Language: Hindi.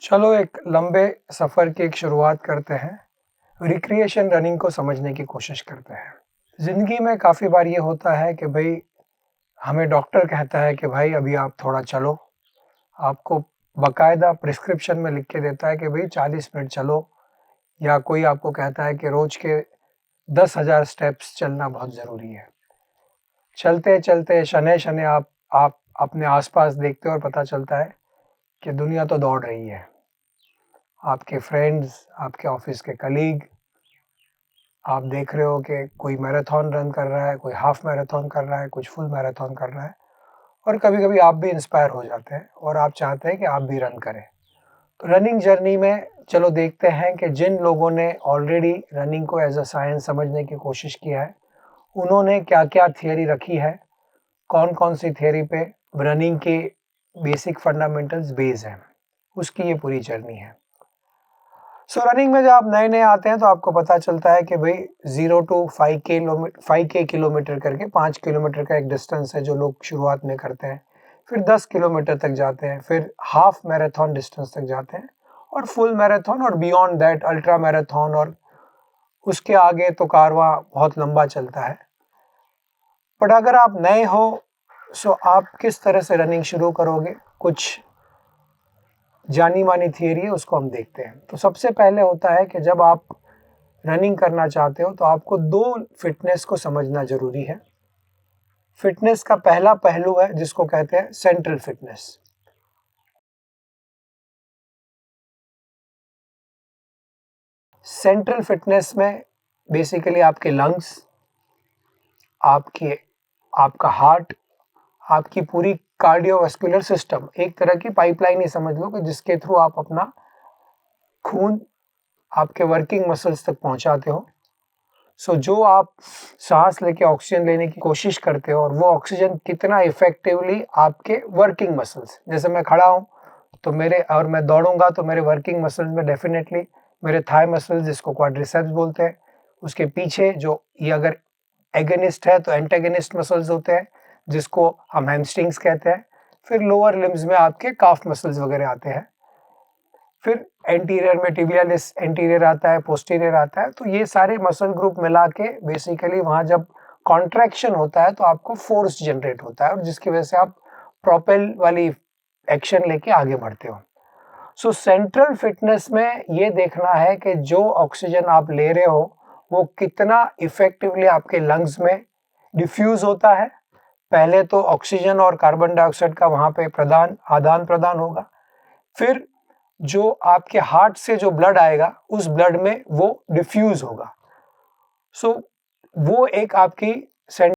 चलो एक लंबे सफ़र की एक शुरुआत करते हैं। रिक्रिएशन रनिंग को समझने की कोशिश करते हैं। ज़िंदगी में काफ़ी बार ये होता है कि भई हमें डॉक्टर कहता है कि भाई अभी आप थोड़ा चलो। आपको बाकायदा प्रिस्क्रिप्शन में लिख के देता है कि भई 40 मिनट चलो, या कोई आपको कहता है कि रोज़ के 10,000 स्टेप्स चलना बहुत ज़रूरी है। चलते-चलते शनै-शनै आप अपने आस-पास देखते हो और पता चलता है कि दुनिया तो दौड़ रही है। आपके फ्रेंड्स, आपके ऑफ़िस के कलीग, आप देख रहे हो कि कोई मैराथन रन कर रहा है, कोई हाफ मैराथन कर रहा है, कुछ फुल मैराथन कर रहा है, और कभी-कभी आप भी इंस्पायर हो जाते हैं और आप चाहते हैं कि आप भी रन करें। तो रनिंग जर्नी में चलो देखते हैं कि जिन लोगों ने ऑलरेडी रनिंग को एज़ अ साइंस समझने की कोशिश किया है, उन्होंने क्या-क्या थियरी रखी है, कौन-कौन सी थियरी पे रनिंग के बेसिक फंडामेंटल्स बेस्ड हैं, उसकी ये पूरी जर्नी है। सो रनिंग में जब आप नए-नए आते हैं तो आपको पता चलता है कि भई 0 टू 5K किलोमीटर करके 5 किलोमीटर का एक डिस्टेंस है जो लोग शुरुआत में करते हैं। फिर 10 किलोमीटर तक जाते हैं, फिर हाफ मैराथन डिस्टेंस तक जाते हैं और फुल मैराथन और बियॉन्ड दैट अल्ट्रा मैराथन, और उसके आगे तो कारवां बहुत लंबा चलता है। बट अगर आप नए हो, सो आप किस तरह से रनिंग शुरू करोगे? कुछ जानी-मानी थियरी है, उसको हम देखते हैं। तो सबसे पहले होता है कि जब आप रनिंग करना चाहते हो तो आपको 2 फिटनेस को समझना ज़रूरी है। फिटनेस का पहला पहलू है जिसको कहते हैं सेंट्रल फिटनेस। सेंट्रल फिटनेस में बेसिकली आपके लंग्स, आपके आपका हार्ट, आपकी पूरी कार्डियोवास्कुलर सिस्टम, एक तरह की पाइपलाइन ही समझ लो कि जिसके थ्रू आप अपना खून आपके वर्किंग मसल्स तक पहुंचाते हो। सो जो आप साँस लेके ऑक्सीजन लेने की कोशिश करते हो और वो ऑक्सीजन कितना इफ़ेक्टिवली आपके वर्किंग मसल्स, जैसे मैं खड़ा हूँ तो मैं दौड़ूँगा तो मेरे वर्किंग मसल्स में डेफ़िनेटली मेरे थाई मसल्स, जिसको क्वाड्रिसेप्स बोलते हैं, उसके पीछे जो ये अगर एगोनिस्ट है तो एंटागोनिस्ट मसल्स होते हैं, जिसको हम हैमस्ट्रिंग्स कहते हैं। फिर लोअर लिम्स में आपके काफ मसल्स वगैरह आते हैं। फिर एंटीरियर में टिबियालिस एंटीरियर आता है, पोस्टीरियर आता है। तो ये सारे मसल ग्रुप मिला के बेसिकली वहाँ जब कॉन्ट्रैक्शन होता है तो आपको फोर्स जनरेट होता है, और जिसकी वजह से आप प्रोपेल वाली एक्शन लेके आगे बढ़ते हो। सो सेंट्रल फिटनेस में ये देखना है कि जो ऑक्सीजन आप ले रहे हो वो कितना इफेक्टिवली आपके लंग्स में डिफ्यूज होता है। पहले तो ऑक्सीजन और कार्बन डाइऑक्साइड का वहाँ पे आदान प्रदान होगा। फिर जो आपके हार्ट से जो ब्लड आएगा उस ब्लड में वो डिफ्यूज होगा। सो वो एक आपकी